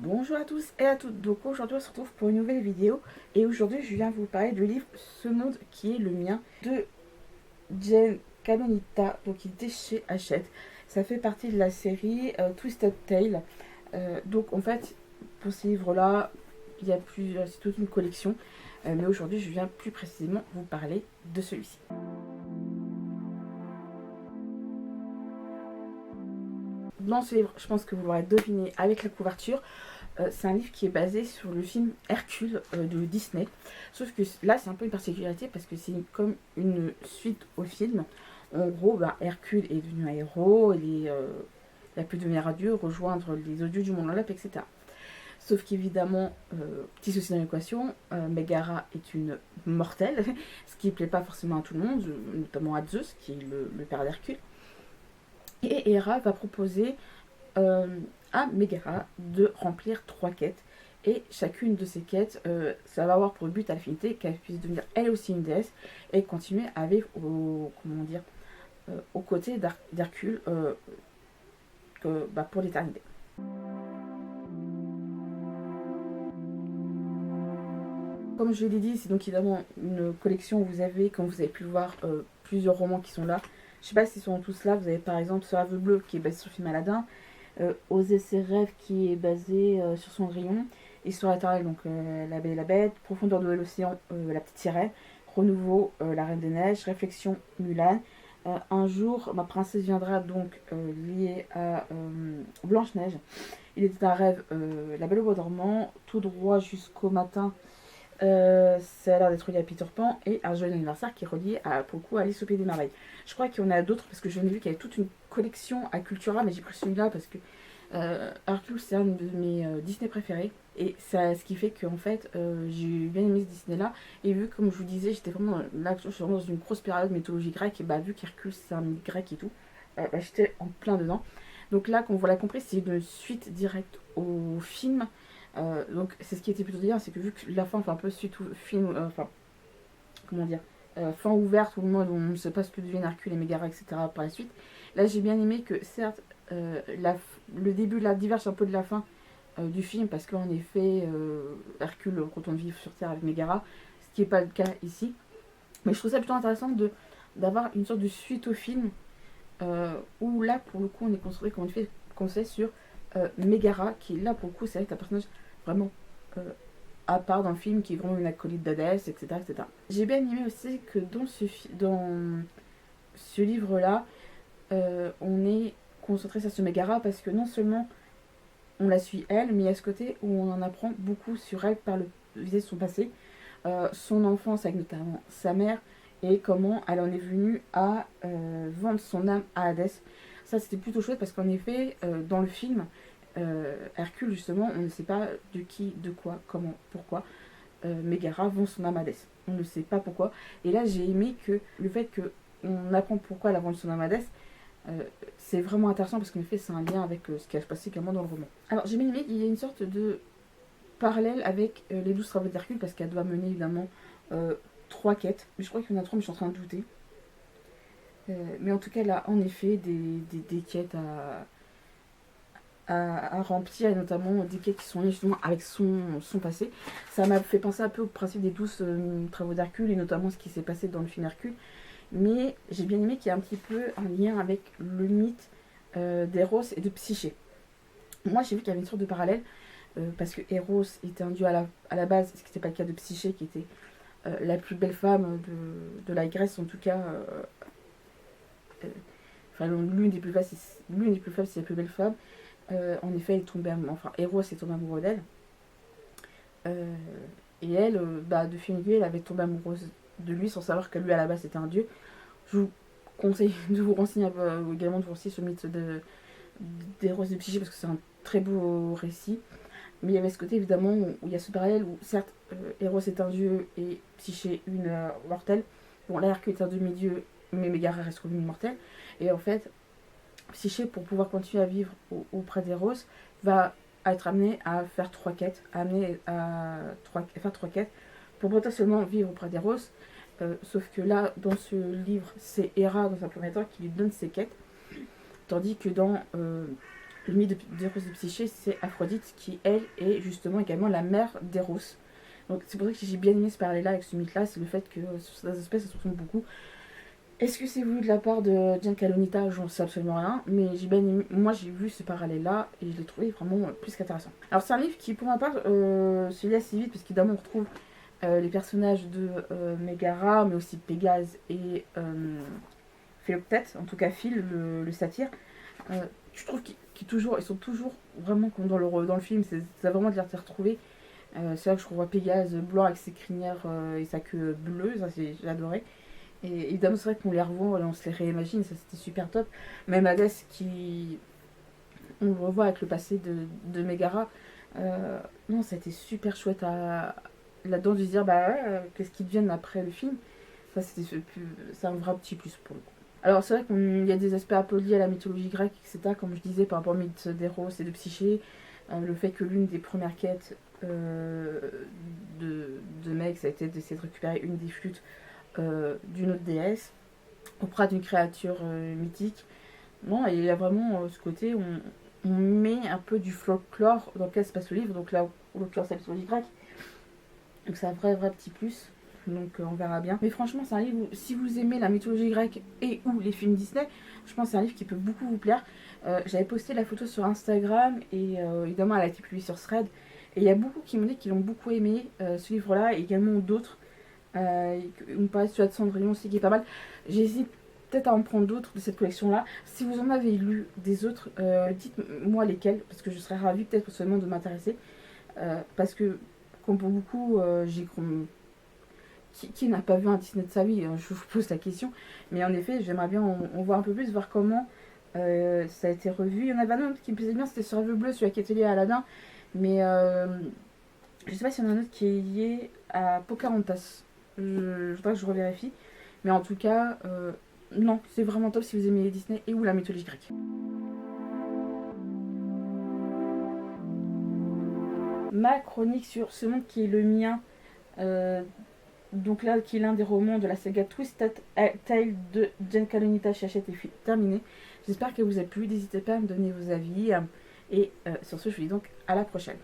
Bonjour à tous et à toutes, donc aujourd'hui on se retrouve pour une nouvelle vidéo et aujourd'hui je viens vous parler du livre Ce Monde qui est le mien de Jen Canonita, donc il était chez Hachette. Ça fait partie de la série Twisted Tale. Donc en fait pour ces livres là il y a c'est toute une collection, mais aujourd'hui je viens plus précisément vous parler de celui-ci. Dans ce livre, je pense que vous l'aurez deviné avec la couverture, c'est un livre qui est basé sur le film Hercule de Disney. Sauf que là, c'est un peu une particularité parce que c'est comme une suite au film. En gros, Hercule est devenu un héros, il a pu devenir un dieu, rejoindre les autres dieux du monde Olympe, etc. Sauf qu'évidemment, petit souci dans l'équation, Megara est une mortelle, ce qui ne plaît pas forcément à tout le monde, notamment à Zeus, qui est le père d'Hercule. Et Hera va proposer à Megara de remplir 3 quêtes. Et chacune de ces quêtes, ça va avoir pour but à l'affinité qu'elle puisse devenir elle aussi une déesse et continuer à vivre aux côtés d'Hercule pour l'éternité. Comme je l'ai dit, c'est donc évidemment une collection où vous avez, comme vous avez pu le voir, plusieurs romans qui sont là. Je sais pas s'ils sont tous là. Vous avez par exemple Ce Rêve Bleu qui est basé sur le film Aladdin, Oser ses rêves qui est basé sur Cendrillon, Histoire éternelle, donc La Belle et la Bête, Profondeur de l'océan, La Petite Sirène, Renouveau, La Reine des Neiges, Réflexion, Mulan, Un jour ma princesse viendra, donc lié à Blanche-Neige, Il était un rêve, La Belle au bois dormant, Tout droit jusqu'au matin, ça a l'air d'être lié à Peter Pan, et Un joyeux anniversaire qui est relié pour le coup à Alice au Pays des Merveilles. Je crois qu'il y en a d'autres parce que j'en ai vu qu'il y avait toute une collection à Cultura, mais j'ai pris celui-là parce que Hercule c'est un de mes Disney préférés. Et ça, ce qui fait que en fait, j'ai bien aimé ce Disney là. Et vu, comme je vous disais, j'étais vraiment là, je suis vraiment dans une grosse période mythologie grecque. Et vu qu'Hercule c'est un mythe grec et tout, j'étais en plein dedans. Donc là, comme vous l'avez compris, c'est une suite directe au film. Donc c'est ce qui était plutôt bien, c'est que vu que la fin fait un peu suite au film, comment dire, fin ouverte, où le monde on ne sait pas ce que deviennent Hercule et Megara, etc. par la suite. Là j'ai bien aimé que certes le début là diverge un peu de la fin du film, parce qu'en effet Hercule retourne vivre sur Terre avec Megara, ce qui n'est pas le cas ici. Mais je trouve ça plutôt intéressant d'avoir une sorte de suite au film, où là pour le coup on est concentré comme on fait sur Megara, qui est là pour le coup c'est vrai que un personnage vraiment à part dans le film, qui est vraiment une acolyte d'Hadès, etc., etc. J'ai bien aimé aussi que dans ce livre-là, on est concentré sur Megara, parce que non seulement on la suit elle, mais il y a ce côté où on en apprend beaucoup sur elle par le vis de son passé, son enfance avec notamment sa mère, et comment elle en est venue à vendre son âme à Hadès. Ça c'était plutôt chouette parce qu'en effet, dans le film, Hercule justement, on ne sait pas de qui, de quoi, comment, pourquoi Megara vend son âme à Hadès. On ne sait pas pourquoi. Et là j'ai aimé que le fait qu'on apprend pourquoi elle a vendu son âme à Hadès, c'est vraiment intéressant parce qu'en effet c'est un lien avec ce qui va se passer également dans le roman. Alors j'ai bien aimé qu'il y ait une sorte de parallèle avec les 12 travaux d'Hercule, parce qu'elle doit mener évidemment 3 quêtes. Mais je crois qu'il y en a 3, mais je suis en train de douter. Mais en tout cas, elle a en effet des quêtes à remplir, et notamment des quêtes qui sont liées justement avec son passé. Ça m'a fait penser un peu au principe des 12 travaux d'Hercule, et notamment ce qui s'est passé dans le film Hercule. Mais j'ai bien aimé qu'il y ait un petit peu un lien avec le mythe d'Eros et de Psyché. Moi j'ai vu qu'il y avait une sorte de parallèle, parce que Eros était un dieu à la base, ce qui n'était pas le cas de Psyché, qui était la plus belle femme de la Grèce, en tout cas. L'une des plus femmes, c'est la plus belle femme. En effet, Eros est tombé amoureux d'elle. Et elle, de fil en aiguille, elle avait tombé amoureuse de lui sans savoir que lui à la base c'était un dieu. Je vous conseille de vous renseigner également, de vous renseigner sur le mythe d'Eros et de Psyché, parce que c'est un très beau récit. Mais il y avait ce côté évidemment où il y a ce parallèle où certes Eros est un dieu et Psyché une mortelle. Bon, là Hercule est un demi-dieu, mais Megara reste comme une mortelle. Et en fait, Psyché, pour pouvoir continuer à vivre auprès d'Eros, va être amené à faire 3 quêtes, faire 3 quêtes pour potentiellement vivre auprès d'Eros. Sauf que là, dans ce livre, c'est Hera dans un premier temps qui lui donne ses quêtes, tandis que dans le mythe d'Eros et Psyché, c'est Aphrodite qui, elle, est justement également la mère d'Eros. Donc c'est pour ça que j'ai bien aimé ce parallèle-là avec ce mythe-là, c'est le fait que ces espèces se ressemblent beaucoup. Est-ce que c'est voulu de la part de Giancarlo Onita? J'en sais absolument rien, mais j'ai bien aimé, moi j'ai vu ce parallèle-là et je l'ai trouvé vraiment plus qu'intéressant. Alors c'est un livre qui, pour ma part, se lit assez vite, parce qu'évidemment on retrouve les personnages de Mégara, mais aussi Pégase et Philoctète, en tout cas Phil, le satyre. Je trouve ils sont toujours vraiment comme dans le film, ça a vraiment de l'air de se retrouver. C'est là que je revois Pégase blanc avec ses crinières et sa queue bleue, ça j'ai adoré. Et évidemment, c'est vrai qu'on les revoit, on se les réimagine, ça c'était super top. Même Hadès qui. On le revoit avec le passé de Mégara. Non, ça a été super chouette là-dedans de se dire, bah ouais, qu'est-ce qu'ils deviennent après le film. Ça, c'est un vrai petit plus pour le coup. Alors, c'est vrai qu'il y a des aspects un peu liés à la mythologie grecque, etc. Comme je disais, par rapport au mythe d'Eros et de Psyché. Le fait que l'une des premières quêtes de Meg, ça a été d'essayer de récupérer une des flûtes d'une autre déesse auprès d'une créature mythique. Non, et il y a vraiment ce côté, on met un peu du folklore dans lequel se passe le livre, donc là, en l'occurrence, c'est la mythologie grecque. Donc c'est un vrai petit plus. Donc on verra bien. Mais franchement, c'est un livre où, si vous aimez la mythologie grecque et ou les films Disney, je pense que c'est un livre qui peut beaucoup vous plaire. J'avais posté la photo sur Instagram et évidemment elle a été publiée sur Thread. Et il y a beaucoup qui m'ont dit qu'ils l'ont beaucoup aimé, ce livre-là, et également d'autres. On me parlait de celui de Cendrillon aussi qui est pas mal. J'hésite peut-être à en prendre d'autres de cette collection-là. Si vous en avez lu des autres, dites-moi lesquels, parce que je serais ravie peut-être seulement de m'intéresser. Parce que, comme pour beaucoup, qui n'a pas vu un Disney de sa vie, je vous pose la question. Mais en effet, j'aimerais bien en voir un peu plus, voir comment ça a été revu. Il y en avait un autre qui me plaisait bien, c'était sur Rêve Bleu, celui qui était lié à Aladdin. Mais je sais pas s'il y en a un autre qui est lié à Pocahontas. Je voudrais que je revérifie. Mais en tout cas, non, c'est vraiment top si vous aimez les Disney et ou la mythologie grecque. Ma chronique sur ce monde qui est le mien, donc là, qui est l'un des romans de la saga Twisted Tale de Giancarlo Onita chez Hachette est terminé. J'espère que vous a plu. N'hésitez pas à me donner vos avis. Et sur ce, je vous dis donc à la prochaine.